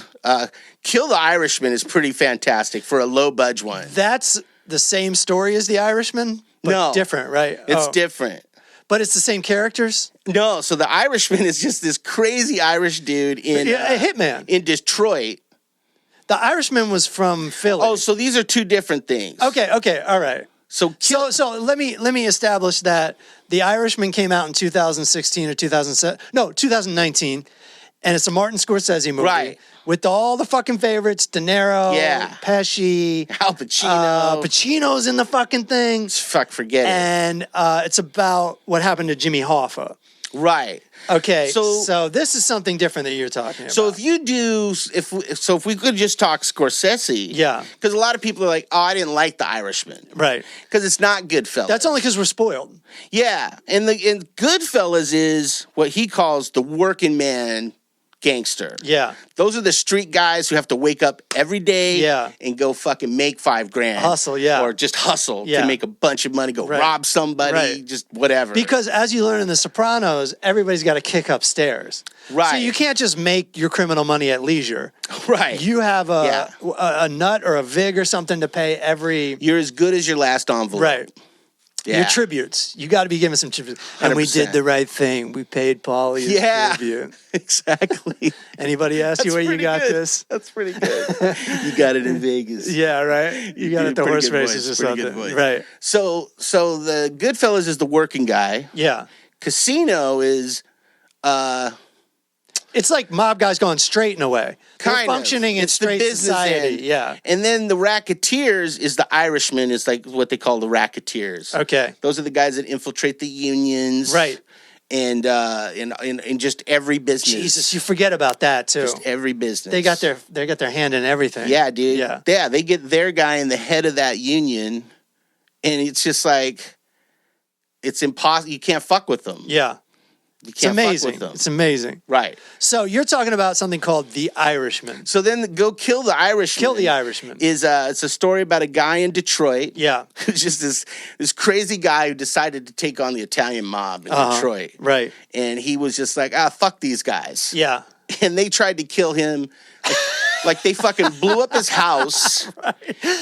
Kill the Irishman is pretty fantastic for a low budge one. That's the same story as The Irishman, but different, right? It's different. But it's the same characters? No, so the Irishman is just this crazy Irish dude in a hitman in Detroit. The Irishman was from Philly. Oh, so these are 2 different things. Okay, all right. So let me establish that The Irishman came out in 2016 or 2007. No, 2019, and it's a Martin Scorsese movie, right? With all the fucking favorites: De Niro, Pesci, Al Pacino. Pacino's in the fucking thing. Forget it. And it's about what happened to Jimmy Hoffa. Right. Okay. So this is something different that you're talking about. So if we could just talk Scorsese, because a lot of people are like, oh, I didn't like The Irishman, right? Because it's not Goodfellas. That's only because we're spoiled. Yeah, and Goodfellas is what he calls the working man gangster. Yeah. Those are the street guys who have to wake up every day and go fucking make $5,000. Hustle, or just hustle to make a bunch of money, go rob somebody, just whatever. Because as you learn in The Sopranos, everybody's got to kick upstairs. Right. So you can't just make your criminal money at leisure. Right. You have a nut or a vig or something to pay every... You're as good as your last envelope. Right. Yeah. Your tributes. You got to be giving some tributes. And 100%. we did the right thing. We paid Paulie his tribute. Exactly. Anybody ask you where you got this? That's pretty good. You got it in Vegas. Yeah, right? You got it at the horse races or something. Right. So the Goodfellas is the working guy. Yeah. Casino is... It's like mob guys going straight in a way. They're functioning in straight society. End. Yeah. And then the Racketeers is the Irishman, is like what they call the Racketeers. Okay. Those are the guys that infiltrate the unions. Right. And in just every business. Jesus, you forget about that too. Just every business. They got their hand in everything. Yeah, dude. Yeah. Yeah, they get their guy in the head of that union, and it's just like it's impossible. You can't fuck with them. Yeah. It's amazing. Fuck with them. It's amazing. Right. So you're talking about something called The Irishman. So then Go Kill the Irishman. Kill the Irishman. It's a story about a guy in Detroit. Yeah. Who's just this crazy guy who decided to take on the Italian mob in Detroit. Right. And he was just like, fuck these guys. Yeah. And they tried to kill him. Like, they fucking blew up his house. Right.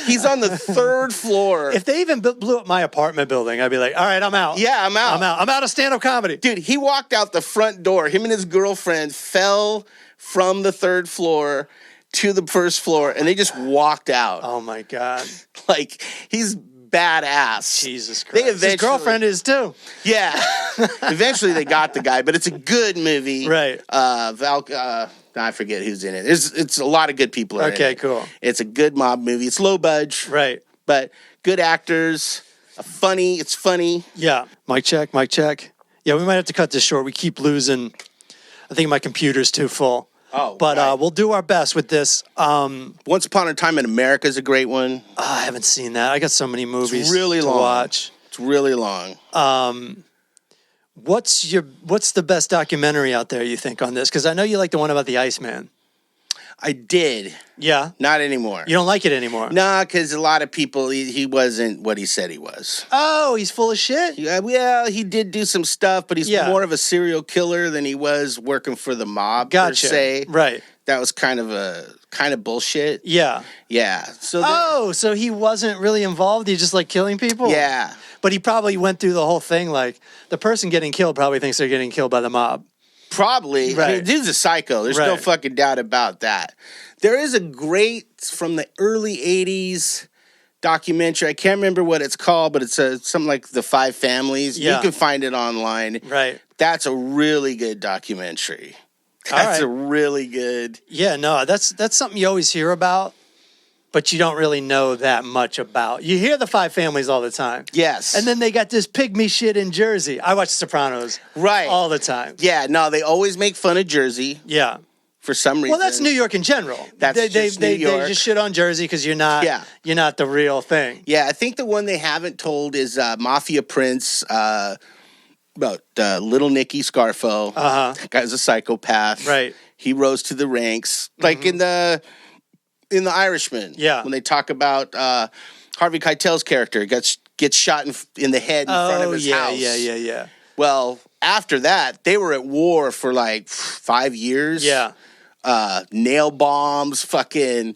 He's on the 3rd floor. If they even blew up my apartment building, I'd be like, all right, I'm out. Yeah, I'm out. I'm out of stand-up comedy. Dude, he walked out the front door. Him and his girlfriend fell from the 3rd floor to the 1st floor, and they just walked out. Oh, my God. Like, he's badass. Jesus Christ. His girlfriend is, too. Yeah. Eventually, they got the guy, but it's a good movie. Right. I forget who's in it. It's a lot of good people in it. Okay, cool. It's a good mob movie. It's low budge. Right. But good actors. It's funny. Yeah. Mic check. Yeah, we might have to cut this short. We keep losing. I think my computer's too full. Oh, but right. We'll do our best with this. Once Upon a Time in America is a great one. I haven't seen that. I got so many movies really to long. watch. It's really long. What's the best documentary out there, you think, on this? Because I know you like the one about the Iceman. I did. Yeah? Not anymore. You don't like it anymore? Nah, because a lot of people, he wasn't what he said he was. Oh, he's full of shit? Yeah, well, he did do some stuff, but he's more of a serial killer than he was working for the mob, per se. Right. That was kind of bullshit. Yeah. Yeah. So so he wasn't really involved? He just like killing people? Yeah. But he probably went through the whole thing, like, the person getting killed probably thinks they're getting killed by the mob. Probably. Right. I mean, dude's a psycho. There's no fucking doubt about that. There is a great, from the early 80s documentary. I can't remember what it's called, but it's something like The Five Families. Yeah. You can find it online. Right. That's a really good documentary. That's a really good. Yeah, no, that's something you always hear about, but you don't really know that much about. You hear The Five Families all the time. Yes. And then they got this pygmy shit in Jersey. I watch Sopranos all the time. Yeah, no, they always make fun of Jersey. Yeah. For some reason. Well, that's New York in general. They just shit on Jersey because you're not the real thing. Yeah, I think the one they haven't told is Mafia Prince, about Little Nicky Scarfo. That guy's a psychopath. Right. He rose to the ranks. Like in the Irishman. Yeah. When they talk about Harvey Keitel's character gets shot in the head in front of his house. Yeah. Well, after that, they were at war for like 5 years. Yeah. Nail bombs, fucking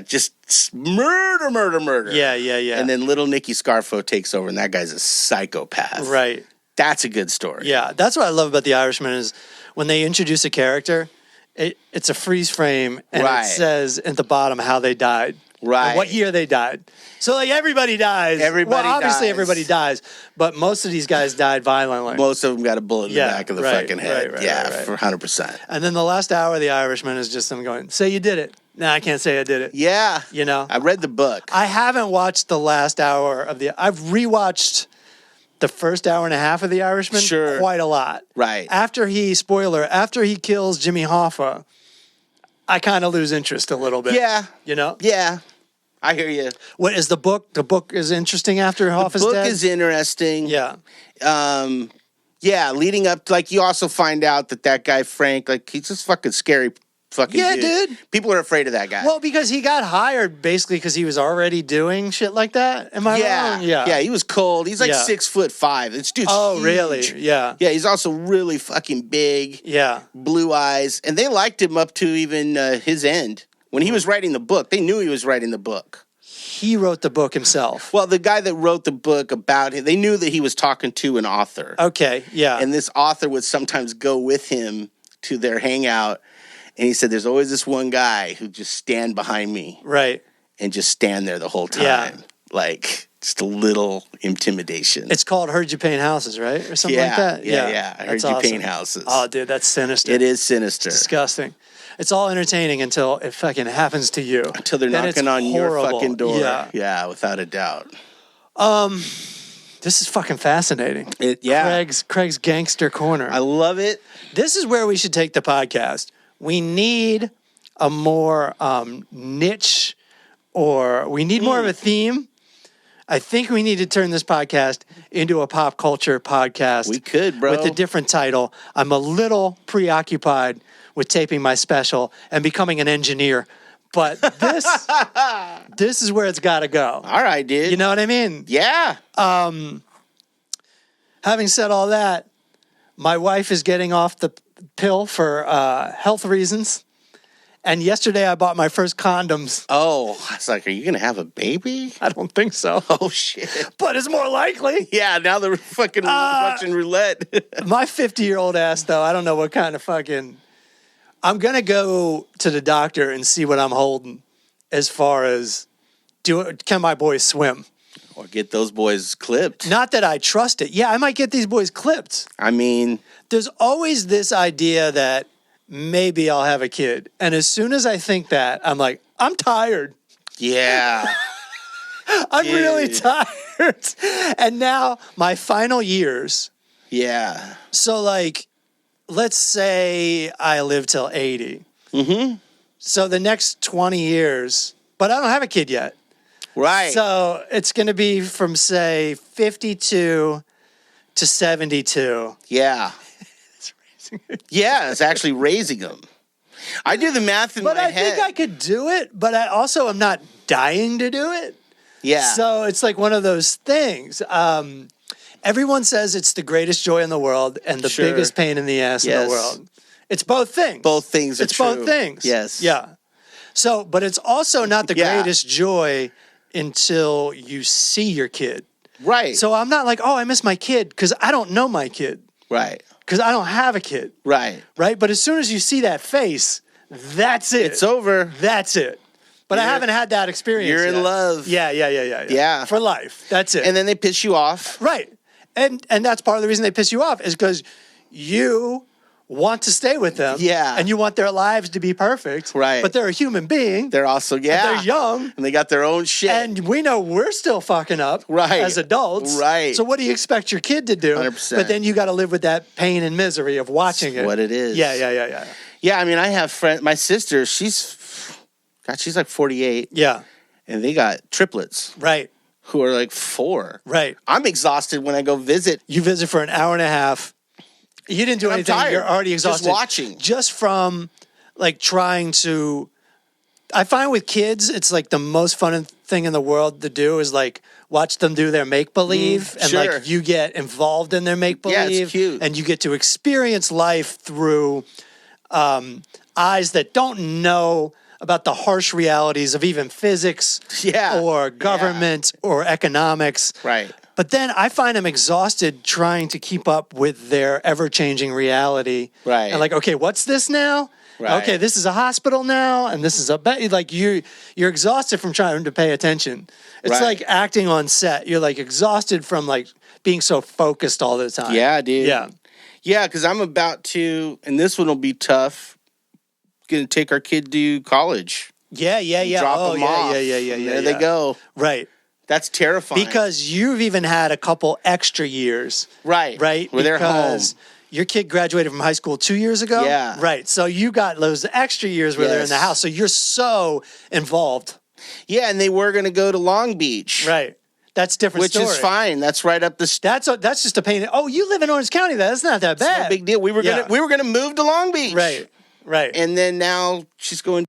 just murder. Yeah. And then Little Nicky Scarfo takes over, and that guy's a psychopath. Right. That's a good story. Yeah, that's what I love about The Irishman is when they introduce a character, it's a freeze frame, and it says at the bottom how they died. Right. And what year they died. So, like, everybody dies. Obviously everybody dies, but most of these guys died violently. Most of them got a bullet in the back of the fucking head. Right. For 100%. And then the last hour of The Irishman is just them going, say you did it. No, I can't say I did it. Yeah. You know? I read the book. I haven't watched the last hour of I've rewatched the first hour and a half of The Irishman quite a lot. Right. After he kills Jimmy Hoffa, I kind of lose interest a little bit. Yeah. You know? Yeah. I hear you. What is the book? The book is interesting after Hoffa's dead? The book is interesting. Yeah. Leading up to, like, you also find out that guy, Frank, like, he's just fucking scary fucking dude. People are afraid of that guy. Well, because he got hired basically because he was already doing shit like that. Am I wrong? Yeah, he was cold. He's like 6'5". This dude's huge. Really? Yeah. Yeah, he's also really fucking big. Yeah. Blue eyes. And they liked him up to even his end. When he was writing the book, they knew he was writing the book. He wrote the book himself. Well, the guy that wrote the book about him, they knew that he was talking to an author. Okay, yeah. And this author would sometimes go with him to their hangout. And he said, there's always this one guy who just stand behind me. Right. And just stand there the whole time. Yeah. Like, just a little intimidation. It's called Heard You Paint Houses, right? Or something like that? Yeah. I heard you paint houses. Oh, dude, that's sinister. It is sinister. It's disgusting. It's all entertaining until it fucking happens to you. Until they're knocking on your fucking door. Yeah, without a doubt. This is fucking fascinating. Craig's Gangster Corner. I love it. This is where we should take the podcast. We need a more niche, or we need more of a theme. I think we need to turn this podcast into a pop culture podcast. We could, bro. With a different title. I'm a little preoccupied with taping my special and becoming an engineer. But this is where it's got to go. All right, dude. You know what I mean? Yeah. Having said all that, my wife is getting off the pill for health reasons. And yesterday I bought my first condoms. Oh, I was like, are you going to have a baby? I don't think so. Oh, shit. But it's more likely. Yeah, now they're fucking watching roulette. My 50-year-old ass, though, I don't know what kind of fucking... I'm going to go to the doctor and see what I'm holding as far as can my boys swim? Or get those boys clipped. Not that I trust it. Yeah, I might get these boys clipped. I mean... There's always this idea that maybe I'll have a kid. And as soon as I think that, I'm like, I'm tired. Yeah. I'm really tired. And now my final years. Yeah. So like, let's say I live till 80. Mm-hmm. So the next 20 years, but I don't have a kid yet. Right. So it's going to be from, say, 52 to 72. Yeah. Yeah, it's actually raising them. I do the math in my head. But I think I could do it, but I also am not dying to do it. Yeah. So it's like one of those things. Everyone says it's the greatest joy in the world and the biggest pain in the ass in the world. It's both things. Both things are true. It's both things. Yes. Yeah. So, but it's also not the greatest joy until you see your kid. Right. So I'm not like, oh, I miss my kid because I don't know my kid. Right. Because I don't have a kid. Right. Right? But as soon as you see that face, that's it. It's over. That's it. But I haven't had that experience You're yet. in love. Yeah. For life. That's it. And then they piss you off. Right. And that's part of the reason they piss you off is because you want to stay with them. Yeah. And you want their lives to be perfect. Right. But they're a human being. They're also, They're young. And they got their own shit. And we know we're still fucking up as adults. Right. So what do you expect your kid to do? 100%. But then you got to live with that pain and misery of watching That's it. what it is. Yeah. Yeah, I mean, I have friends. My sister, she's like 48. Yeah. And they got triplets. Right. Who are like 4. Right. I'm exhausted when I go visit. You visit for an hour and a half. You didn't do anything. I'm tired. You're already exhausted. Just watching. Just from like trying to. I find with kids, it's like the most fun thing in the world to do is like watch them do their make believe, and like you get involved in their make believe. Yeah, it's cute. And you get to experience life through eyes that don't know about the harsh realities of even physics, or government, or economics. Right. But then I find I'm exhausted trying to keep up with their ever-changing reality. Right. And like, okay, what's this now? Right. Okay, this is a hospital now, and this is a like you're exhausted from trying to pay attention. It's like acting on set. You're like exhausted from like being so focused all the time. Yeah, dude. Yeah. Yeah, because I'm about to, and this one will be tough. Going to take our kid to college. Yeah. Drop them off. Yeah. There they go. Right. That's terrifying. Because you've even had a couple extra years. Right. Where they're home. Your kid graduated from high school 2 years ago? Yeah. Right. So you got those extra years where they're in the house. So you're so involved. Yeah, and they were going to go to Long Beach. Right. That's a different Which story. is fine. That's right up the That's just a pain. Oh, you live in Orange County. That's not that bad. No big deal. We were gonna move to Long Beach. Right. And then now she's going.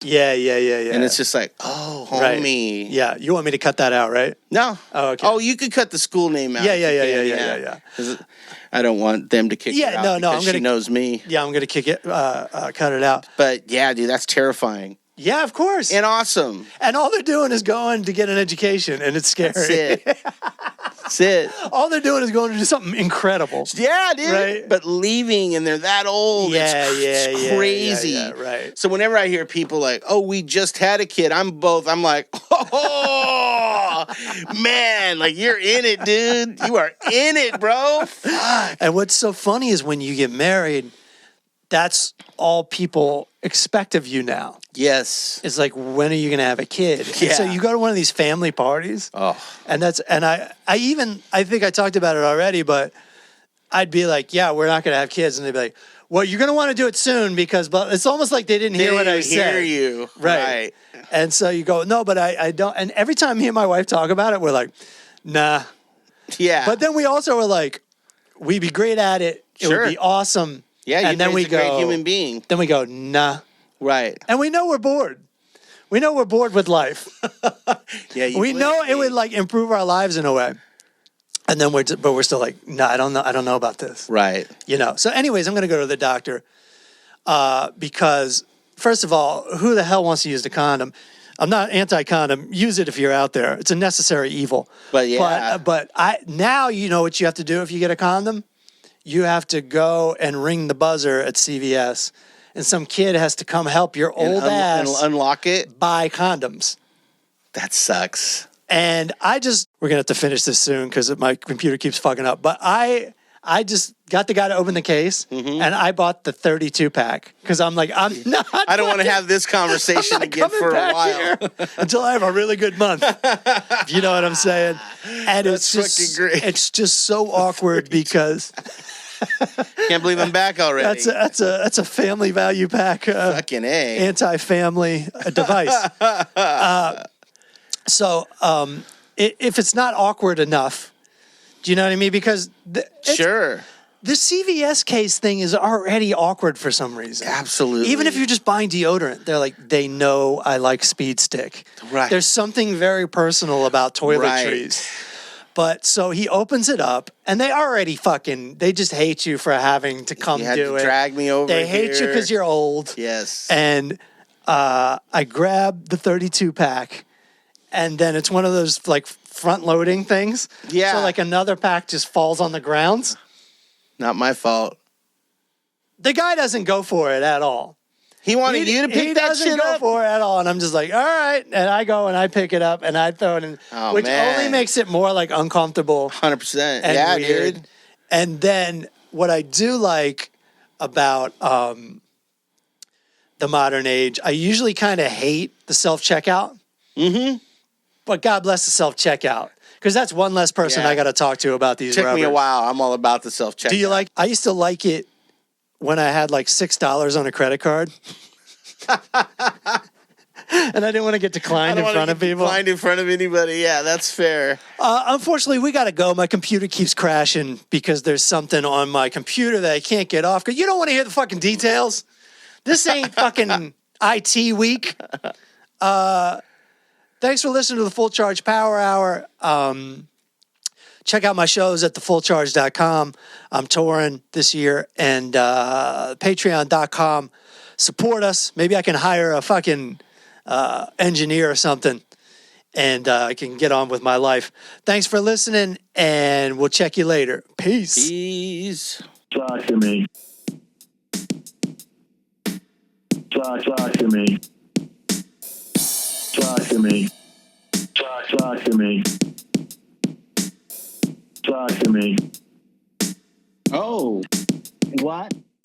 Yeah. And it's just like, oh, homie. Yeah. You want me to cut that out, right? No. Oh, okay. Oh, you could cut the school name out. Yeah. 'Cause I don't want them to kick it out. No. Because she knows me. Yeah, I'm gonna kick it. Cut it out. But yeah, dude, that's terrifying. Yeah, of course. And awesome. And all they're doing is going to get an education, and it's scary. That's it. That's it. All they're doing is going to do something incredible. Yeah, dude. Right? But leaving, and they're that old. It's crazy. Yeah, right. So whenever I hear people like, oh, we just had a kid, I'm like, oh, man, like you're in it, dude. You are in it, bro. Fuck. And what's so funny is when you get married, that's all people expect of you now. Yes. It's like, when are you going to have a kid? Yeah. And so you go to one of these family parties. Oh. And I think I talked about it already, but I'd be like, yeah, we're not going to have kids. And they'd be like, well, you're going to want to do it soon because, but it's almost like they didn't hear what I said. Hear you. Right. And so you go, no, but I don't. And every time me and my wife talk about it, we're like, nah. Yeah. But then we also were like, we'd be great at it. It would be awesome. Yeah, and then we go, great human being. Then we go, nah. Right. And we know we're bored. We know we're bored with life. Yeah. We know it would like improve our lives in a way. And then we're still like, no, I don't know about this. Right. You know. So anyways, I'm going to go to the doctor because first of all, who the hell wants to use the condom? I'm not anti-condom. Use it if you're out there. It's a necessary evil. But yeah. But now you know what you have to do if you get a condom. You have to go and ring the buzzer at CVS, and some kid has to come help your old ass and unlock it. buy condoms. That sucks. And we're gonna have to finish this soon because my computer keeps fucking up. But I just got the guy to open the case, and I bought the 32 pack because I'm like, I don't want to have this conversation again for a while until I have a really good month. If you know what I'm saying? And That's fucking great. It's just so awkward because can't believe I'm back already. That's a family value pack. Fucking A. Anti-family device. So if it's not awkward enough. Do you know what I mean? Because sure, the CVS case thing is already awkward for some reason. Absolutely. Even if you're just buying deodorant, they know I like Speed Stick. Right. There's something very personal about toiletries. Right. But so he opens it up, and they just hate you for having to come do it. Drag me over. They hate you because you're old. Yes. And I grab the 32 pack, and then it's one of those like front loading things. Yeah. So like another pack just falls on the ground. Not my fault. The guy doesn't go for it at all. He wanted you to pick that shit up? He doesn't go for it at all. And I'm just like, all right. And I go and I pick it up and I throw it in, which only makes it more like uncomfortable. 100%. And yeah, weird. dude. And then what I do like about the modern age, I usually kind of hate the self-checkout. Mm-hmm. But God bless the self-checkout. Because that's one less person I got to talk to about these rubbers. Took me a while. I'm all about the self-checkout. Do you like? I used to like it when I had like $6 on a credit card. And I didn't want to get declined in front of people. Declined in front of anybody. Yeah, that's fair. Unfortunately, we got to go. My computer keeps crashing because there's something on my computer that I can't get off. Because you don't want to hear the fucking details. This ain't fucking IT week. Thanks for listening to the Full Charge Power Hour. Check out my shows at thefullcharge.com. I'm touring this year, and patreon.com. Support us. Maybe I can hire a fucking engineer or something, and I can get on with my life. Thanks for listening, and we'll check you later. Peace. Peace. Talk to me. Talk to me. Talk to me. Talk to me. Talk to me. Oh, what?